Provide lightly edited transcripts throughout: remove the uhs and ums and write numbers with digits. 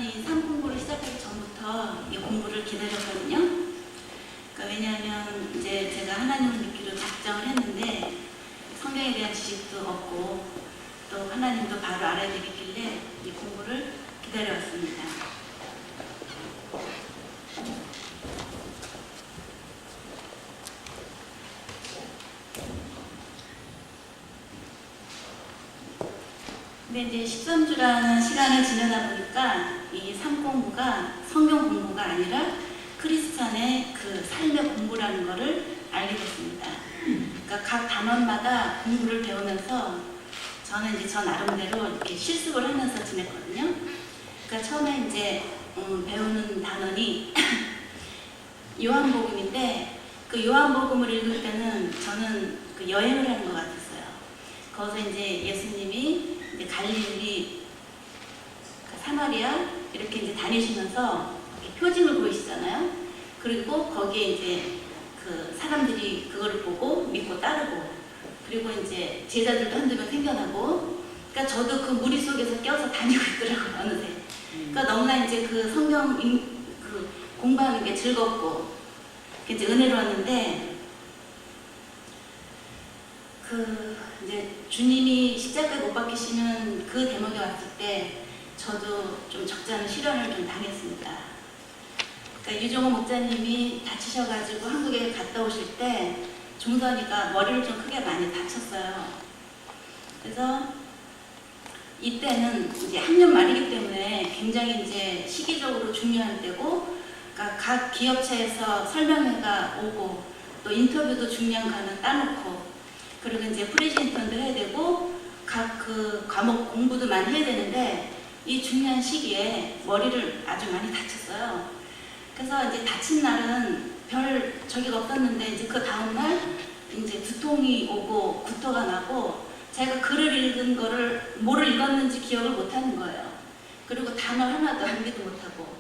저는 이 삶 공부를 시작하기 전부터 이 공부를 기다렸거든요. 그러니까 왜냐하면 이제 제가 하나님을 믿기로 작정을 했는데 성경에 대한 지식도 없고 또 하나님도 바로 알아야 되겠길래 이 공부를 기다려왔습니다. 근데 이제 13주라는 시간을 지내다 보니까 이 삶 공부가 성경 공부가 아니라 크리스찬의 그 삶의 공부라는 것을 알게 됐습니다. 그러니까 각 단원마다 공부를 배우면서 저는 이제 저 나름대로 이렇게 실습을 하면서 지냈거든요. 그러니까 처음에 이제 배우는 단원이 요한복음인데 그 요한복음을 읽을 때는 저는 그 여행을 하는 것 같았어요. 거기서 이제 예수님이 이제 갈릴리, 사마리아 이렇게 이제 다니시면서 이렇게 표징을 보이시잖아요. 그리고 거기에 이제 그 사람들이 그거를 보고 믿고 따르고, 그리고 이제 제자들도 한두 명 생겨나고, 그러니까 저도 그 무리 속에서 껴서 다니고 있더라고요, 어느새. 그러니까 너무나 이제 그 성경 그 공부하는 게 즐겁고, 이제 은혜로웠는데, 그 이제 주님이 십자가에 못 박히시는 그 대목에 왔을 때 저도 좀 적잖은 시련을 좀 당했습니다. 그러니까 유종호 목사님이 다치셔가지고 한국에 갔다 오실 때 종선이가 머리를 좀 크게 많이 다쳤어요. 그래서 이때는 이제 학년 말이기 때문에 굉장히 이제 시기적으로 중요한 때고, 그러니까 각 기업체에서 설명회가 오고 또 인터뷰도 중요한 거는 따놓고, 그리고 이제 프레젠테이션도 해야 되고 각 그 과목 공부도 많이 해야 되는데 이 중요한 시기에 머리를 아주 많이 다쳤어요. 그래서 이제 다친 날은 별 저기가 없었는데 이제 그 다음날 이제 두통이 오고 구토가 나고 제가 글을 읽은 거를 뭐를 읽었는지 기억을 못하는 거예요. 그리고 단어 하나도 암기도 못하고,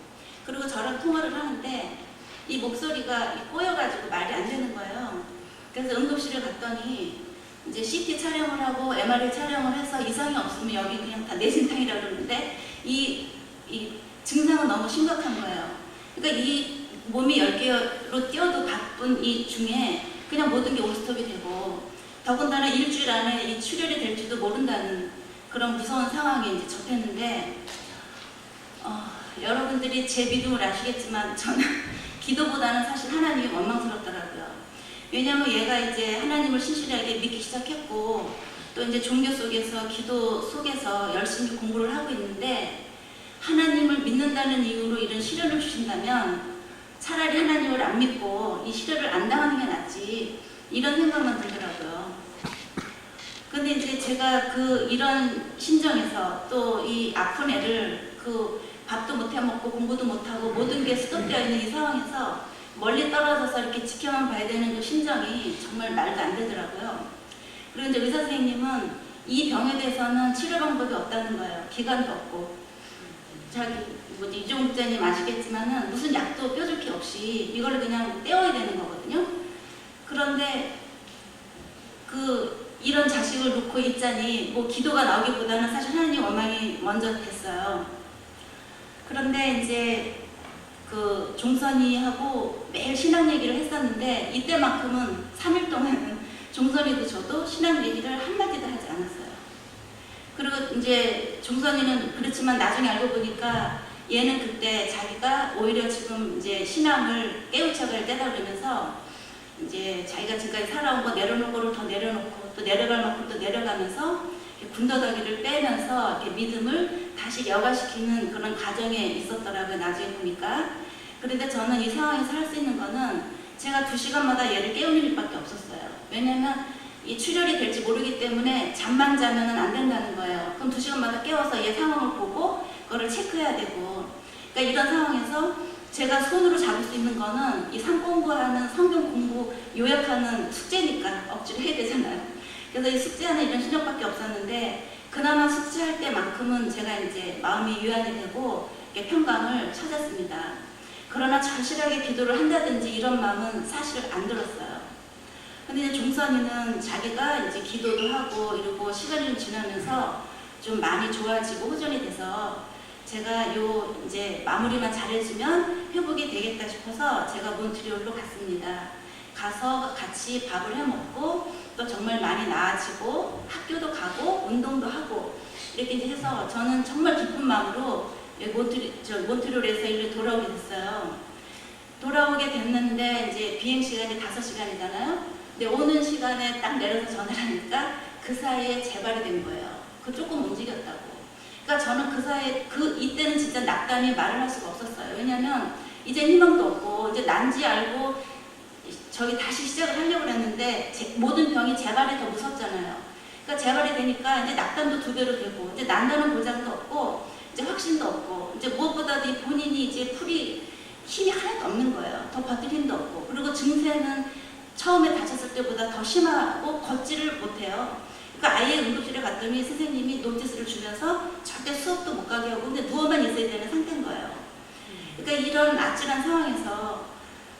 그리고 저랑 통화를 하는데 이 목소리가 꼬여가지고 말이 안 되는 거예요. 그래서 응급실을 갔더니 이제 CT 촬영을 하고 MRI 촬영을 해서 이상이 없으면 여기 그냥 다 내진탕이라고 그러는데 이 증상은 너무 심각한 거예요. 그러니까 이 몸이 10개로 뛰어도 바쁜 이 중에 그냥 모든 게 올스톱이 되고, 더군다나 일주일 안에 이 출혈이 될지도 모른다는 그런 무서운 상황에 이제 접했는데, 여러분들이 제 믿음을 아시겠지만 저는 기도보다는 사실 하나님이 원망스럽더라고요. 왜냐하면 얘가 이제 하나님을 신실하게 믿기 시작했고 또 이제 종교 속에서 기도 속에서 열심히 공부를 하고 있는데, 하나님을 믿는다는 이유로 이런 시련을 주신다면 차라리 하나님을 안 믿고 이 시련을 안 당하는 게 낫지, 이런 생각만 들더라고요. 근데 이제 제가 이런 심정에서 또 이 아픈 애를 밥도 못 해먹고 공부도 못하고 모든 게 스톱되어 있는 이 상황에서 멀리 떨어져서 이렇게 지켜만 봐야 되는 그 심정이 정말 말도 안 되더라고요. 그리고 이제 의사 선생님은 이 병에 대해서는 치료 방법이 없다는 거예요. 기간도 없고. 이종 목사님 아시겠지만은 무슨 약도 뼈줄 게 없이 이걸 그냥 떼어야 되는 거거든요. 그런데 이런 자식을 놓고 있자니 뭐 기도가 나오기보다는 사실 하나님 원망이 먼저 됐어요. 그런데 이제 종선이하고 매일 신앙 얘기를 했었는데 이때만큼은 3일 동안은 종선이도 저도 신앙 얘기를 한마디도 하지 않았어요. 그리고 이제 종선이는 그렇지만 나중에 알고 보니까 얘는 그때 자기가 오히려 지금 이제 신앙을 깨우쳐갈 때다 그러면서 이제 자기가 지금까지 살아온 거 내려놓은 거를 더 내려놓고 또 내려갈 만큼 또 내려가면서 군더더기를 빼면서 이렇게 믿음을 다시 여과시키는 그런 과정에 있었더라고요, 나중에 보니까. 그런데 저는 이 상황에서 할 수 있는 거는 제가 2시간마다 얘를 깨우는 일밖에 없었어요. 왜냐면 이 출혈이 될지 모르기 때문에 잠만 자면은 안 된다는 거예요. 그럼 2시간마다 깨워서 얘 상황을 보고 그거를 체크해야 되고, 그러니까 이런 상황에서 제가 손으로 잡을 수 있는 거는 이 삶 공부하는 성경 공부 요약하는 숙제니까 억지로 해야 되잖아요. 그래서 이 숙제하는 이런 실력밖에 없었는데, 그나마 숙제할 때만큼은 제가 이제 마음이 유한이 되고 평강을 찾았습니다. 그러나 절실하게 기도를 한다든지 이런 마음은 사실 안 들었어요. 근데 이제 종선이는 자기가 이제 기도도 하고 이러고 시간이 좀 지나면서 좀 많이 좋아지고 호전이 돼서 제가 요 이제 마무리만 잘해주면 회복이 되겠다 싶어서 제가 몬트리올로 갔습니다. 가서 같이 밥을 해 먹고 또 정말 많이 나아지고 학교도 가고 운동도 하고 이렇게 이제 해서 저는 정말 기쁜 마음으로 몬트리올에서 일로 돌아오게 됐어요. 돌아오게 됐는데 이제 비행 시간이 5시간이잖아요. 근데 오는 시간에 딱 내려서 전화를 하니까 그 사이에 재발이 된 거예요. 그 조금 움직였다고. 그러니까 저는 그 사이에 이때는 진짜 낙담이 말을 할 수가 없었어요. 왜냐면 이제 희망도 없고 이제 난지 알고 저기 다시 시작을 하려고 했는데 모든 병이 재발이 더 무섭잖아요. 그러니까 재발이 되니까 이제 낙담도 2배로 되고 이제 난다는 보장도 없고 이제 확신도 없고 이제 무엇보다도 본인이 이제 힘이 하나도 없는 거예요. 더 버틸 힘도 없고 그리고 증세는 처음에 다쳤을 때보다 더 심하고 걷지를 못해요. 그러니까 아예 응급실에 갔더니 선생님이 노티스를 주면서 절대 수업도 못 가게 하고 근데 누워만 있어야 되는 상태인 거예요. 그러니까 이런 아찔한 상황에서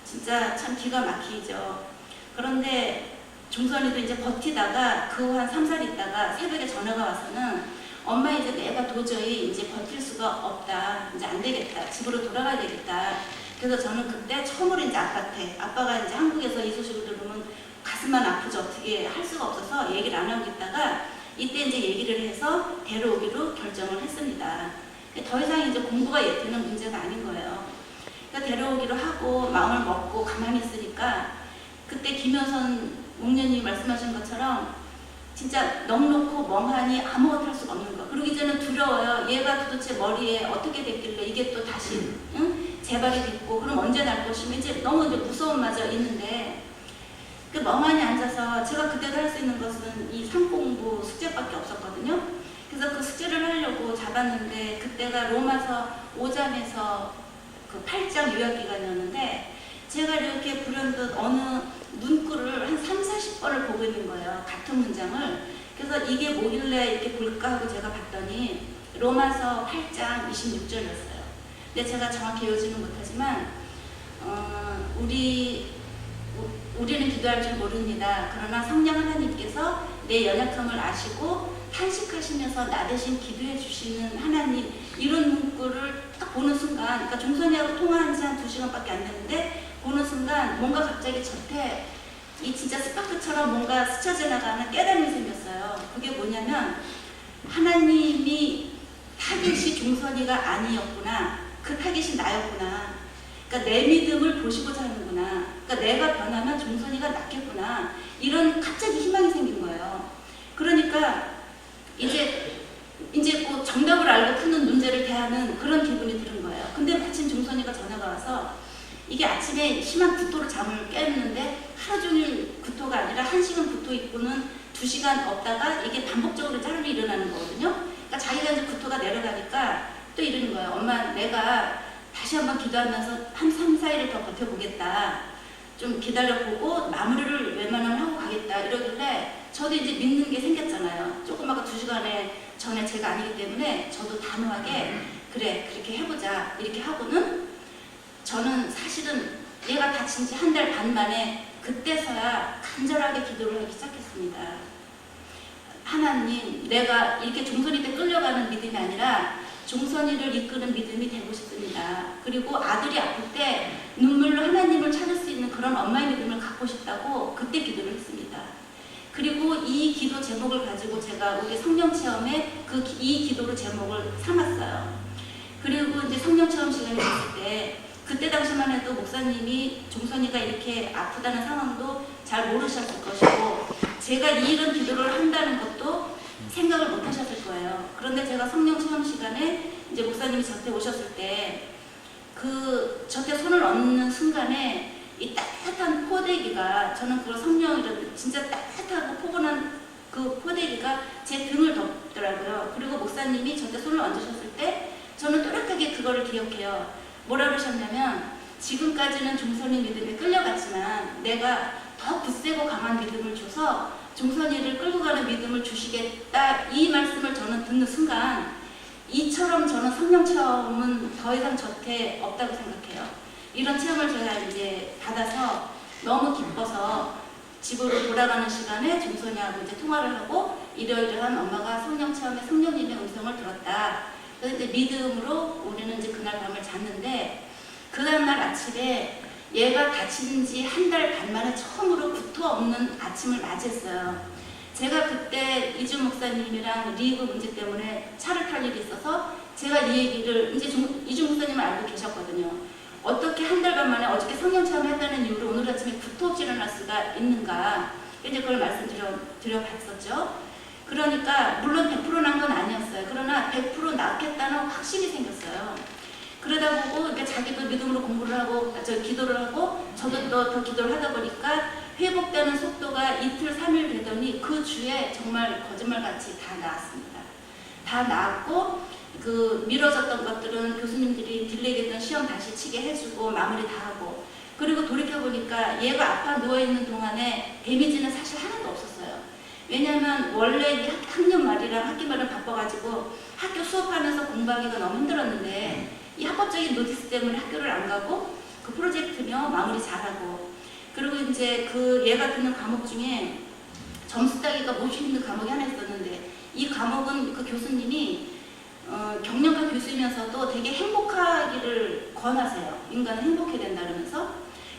진짜 참 기가 막히죠. 그런데 종선이도 이제 버티다가 그 후 한 3살 있다가 새벽에 전화가 와서는 엄마 이제 내가 도저히 이제 버틸 수가 없다. 이제 안 되겠다. 집으로 돌아가야 되겠다. 그래서 저는 그때 처음으로 이제 아빠가 이제 한국에서 이 소식을 들으면 가슴만 아프죠. 어떻게 할 수가 없어서 얘기를 안 하고 있다가 이때 이제 얘기를 해서 데려오기로 결정을 했습니다. 더 이상 이제 공부가 되는 문제가 아닌 거예요. 그러니까 데려오기로 하고 마음을 먹고 가만히 있으니까 그때 김효선 목련님이 말씀하신 것처럼 진짜 넉넉고 멍하니 아무것도 할 수가 없는 거. 그리고 이제는 두려워요. 얘가 도대체 머리에 어떻게 됐길래 이게 또 다시 재발이 됐고 그럼 언제 날 것이면 이제 너무 이제 무서움마저 있는데 그 멍하니 앉아서 제가 그때도 할 수 있는 것은 이 상공부 숙제밖에 없었거든요. 그래서 그 숙제를 하려고 잡았는데 그때가 로마서 5장에서 그 8장 요약기간이었는데 제가 이렇게 불현듯 어느 문구를 한 30-40번을 보고 있는 거예요. 같은 문장을. 그래서 이게 뭐길래 이렇게 볼까 하고 제가 봤더니 로마서 8장 26절이었어요. 근데 제가 정확히 외우지는 못하지만 우리는 기도할 줄 모릅니다. 그러나 성령 하나님께서 내 연약함을 아시고 탄식하시면서 나 대신 기도해 주시는 하나님 이런 문구를 딱 보는 순간 그러니까 종선이하고 통화한 지 한 2시간밖에 안 됐는데 보는 순간 뭔가 갑자기 저한테 이 진짜 스파크처럼 뭔가 스쳐 지나가는 깨달음이 생겼어요. 그게 뭐냐면 하나님이 타깃이 종선이가 아니었구나. 그 타깃이 나였구나. 그러니까 내 믿음을 보시고자 하는구나. 그러니까 내가 변하면 종선이가 낫겠구나. 이런 갑자기 희망이 생긴 거예요. 그러니까 이제 그 정답을 알고 푸는 문제를 대하는 그런 기분이 드는 거예요. 근데 마침 종선이가 전화가 와서 이게 아침에 심한 구토로 잠을 깼는데 하루 종일 구토가 아니라 1시간 구토 있고는 2시간 없다가 이게 반복적으로 짜르르 일어나는 거거든요. 그러니까 자기가 이제 구토가 내려가니까 또 이러는 거예요. 엄마 내가 다시 한번 기도하면서 한 3-4일을 더 버텨보겠다. 좀 기다려보고 마무리를 웬만하면 하고 가겠다. 이러길래 저도 이제 믿는 게 생겼잖아요. 조금 아까 2시간에 전에 제가 아니기 때문에 저도 단호하게 그래 그렇게 해보자 이렇게 하고는 저는 사실은 얘가 다친 지 1달 반 만에 그때서야 간절하게 기도를 하기 시작했습니다. 하나님 내가 이렇게 종선이 때 끌려가는 믿음이 아니라 종선이를 이끄는 믿음이 되고 싶습니다. 그리고 아들이 아플 때 눈물로 하나님을 찾을 수 있는 그런 엄마의 믿음을 갖고 싶다고 그때 기도를 했습니다. 그리고 이 기도 제목을 가지고 제가 우리 성령체험에 이 기도로 제목을 삼았어요. 그리고 이제 성령체험 시간이 됐을 때 그때 당시만 해도 목사님이 종선이가 이렇게 아프다는 상황도 잘 모르셨을 것이고 제가 이런 기도를 한다는 것도 생각을 못 하셨을 거예요. 그런데 제가 성령 체험 시간에 이제 목사님이 저한테 오셨을 때 그 저한테 손을 얹는 순간에 이 따뜻한 포대기가 저는 그걸 성령이라고 진짜 따뜻하고 포근한 그 포대기가 제 등을 덮더라고요. 그리고 목사님이 저한테 손을 얹으셨을 때 저는 또렷하게 그거를 기억해요. 뭐라 그러셨냐면 지금까지는 종선이 믿음에 끌려갔지만 내가 더 굳세고 강한 믿음을 줘서 종선이를 끌고 가는 믿음을 주시겠다. 이 말씀을 저는 듣는 순간 이처럼 저는 성령 체험은 더 이상 저한테 없다고 생각해요. 이런 체험을 제가 이제 받아서 너무 기뻐서 집으로 돌아가는 시간에 종선이하고 이제 통화를 하고 이러이러한 엄마가 성령 체험에 성령님의 음성을 들었다. 그래서 이제 믿음으로 우리는 이제 그날 밤을 잤는데 그 다음날 아침에 얘가 다친 지 한 달 반 만에 처음으로 구토 없는 아침을 맞이했어요. 제가 그때 이준 목사님이랑 리그 문제 때문에 차를 탈 일이 있어서 제가 이 얘기를 이제 이준 목사님을 알고 계셨거든요. 어떻게 한 달 반 만에 어저께 성령 체험했다는 이유로 오늘 아침에 구토 없이 일어날 수가 있는가, 이제 그걸 말씀드려봤었죠. 그러니까 물론 100% 난 건 아니었어요. 그러나 100% 낫겠다는 확신이 생겼어요. 그러다 보고 그러니까 자기도 믿음으로 공부를 하고 기도를 하고 저도 또 더 기도를 하다 보니까 회복되는 속도가 이틀 3일 되더니 그 주에 정말 거짓말같이 다 나았습니다. 다 나았고 그 미뤄졌던 것들은 교수님들이 딜레이됐던 시험 다시 치게 해주고 마무리 다 하고, 그리고 돌이켜보니까 얘가 아파 누워있는 동안에 데미지는 사실 하나도 없었어요. 왜냐면 원래 학년 말이랑 학기 말을 바빠가지고 학교 수업하면서 공부하기가 너무 힘들었는데 이 합법적인 노티스 때문에 학교를 안 가고 그 프로젝트며 마무리 잘하고, 그리고 이제 그 얘가 듣는 과목 중에 점수 따기가 몹시 힘든 과목이 하나 있었는데 이 과목은 그 교수님이 경력과 교수이면서도 되게 행복하기를 권하세요. 인간은 행복해야 된다 그러면서.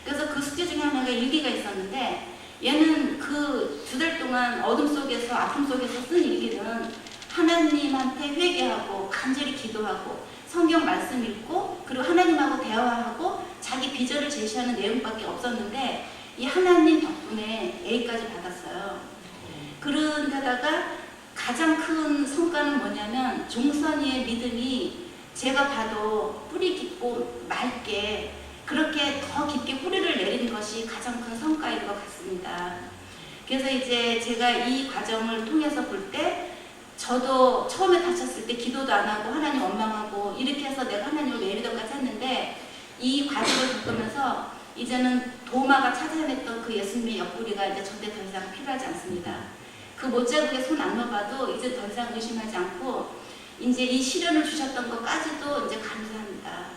그래서 그 숙제 중에 하나가 일기가 있었는데 얘는 그 2달 동안 어둠 속에서 아픔 속에서 쓴 일기는 하나님한테 회개하고 간절히 기도하고 성경 말씀 읽고 그리고 하나님하고 대화하고 자기 비전을 제시하는 내용밖에 없었는데 이 하나님 덕분에 A까지 받았어요. 그런데다가 가장 큰 성과는 뭐냐면 종선이의 믿음이 제가 봐도 뿌리 깊고 맑게 그렇게 더 깊게 뿌리를 내린 것이 가장 큰 성과인 것 같습니다. 그래서 이제 제가 이 과정을 통해서 볼 때 저도 처음에 다쳤을 때 기도도 안 하고 하나님 원망하고 이렇게 해서 내가 하나님을 왜 이러던까지 했는데 이 과정을 겪으면서 이제는 도마가 찾아냈던 그 예수님의 옆구리가 이제 저한테 더 이상 필요하지 않습니다. 그 못자국에 손 안 넣어봐도 이제 더 이상 의심하지 않고 이제 이 시련을 주셨던 것까지도 이제 감사합니다.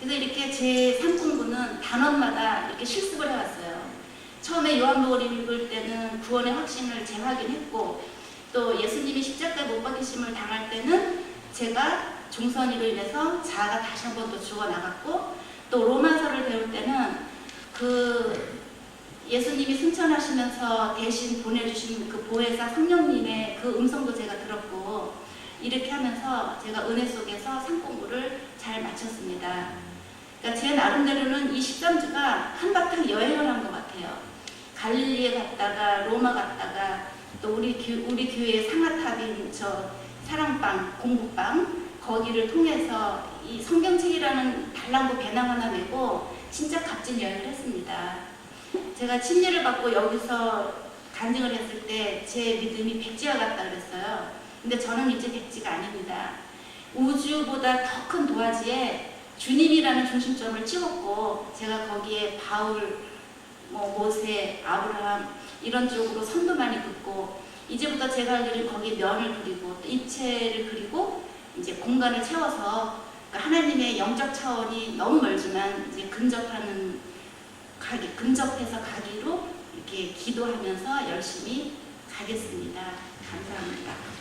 그래서 이렇게 제 삶공부는 단원마다 이렇게 실습을 해왔어요. 처음에 요한복음을 읽을 때는 구원의 확신을 재확인했고 또 예수님이 십자가에 못 박히심을 당할 때는 제가 종선이로 인해서 자아가 다시 한 번 더 죽어나갔고 또 로마서를 배울 때는 그 예수님이 승천하시면서 대신 보내주신 그 보혜사 성령님의 그 음성도 제가 들었고 이렇게 하면서 제가 은혜 속에서 삶공부를 잘 마쳤습니다. 그러니까 제 나름대로는 이 13주가 한바탕 여행을 한 것 같아요. 갈릴리에 갔다가 로마 갔다가 또 우리 교회의 상아탑인 저 사랑방, 공부방 거기를 통해서 이 성경책이라는 달랑구 배낭 하나 메고 진짜 값진 여행을 했습니다. 제가 침례를 받고 여기서 간증을 했을 때 제 믿음이 백지와 같다 그랬어요. 근데 저는 이제 백지가 아닙니다. 우주보다 더 큰 도화지에 주님이라는 중심점을 찍었고 제가 거기에 바울, 모세, 아브라함 이런 쪽으로 선도 많이 긋고 이제부터 제가 할 일은 거기에 면을 그리고 또 입체를 그리고 이제 공간을 채워서 그러니까 하나님의 영적 차원이 너무 멀지만 이제 근접해서 가기로 이렇게 기도하면서 열심히 가겠습니다. 감사합니다.